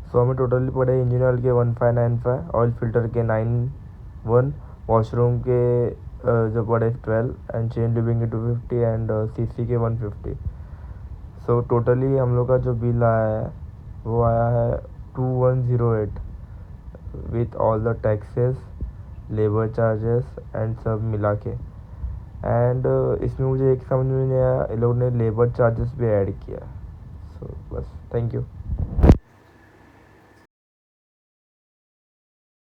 सो हमें टोटली पड़े engine oil के 1595, ऑयल फिल्टर के 91, वॉशरूम के जो पड़े 12 एंड चेन लिविंग के 250 एंड सीसी के 150। सो टोटली हम लोग का जो बिल आया है वो आया है 2108 with all the taxes, labour charges and सब मिला के। एंड इसमें मुझे एक समझ में नहीं आया, इन लोगों ने लेबर चार्जेस भी ऐड किया। सो बस, थैंक यू।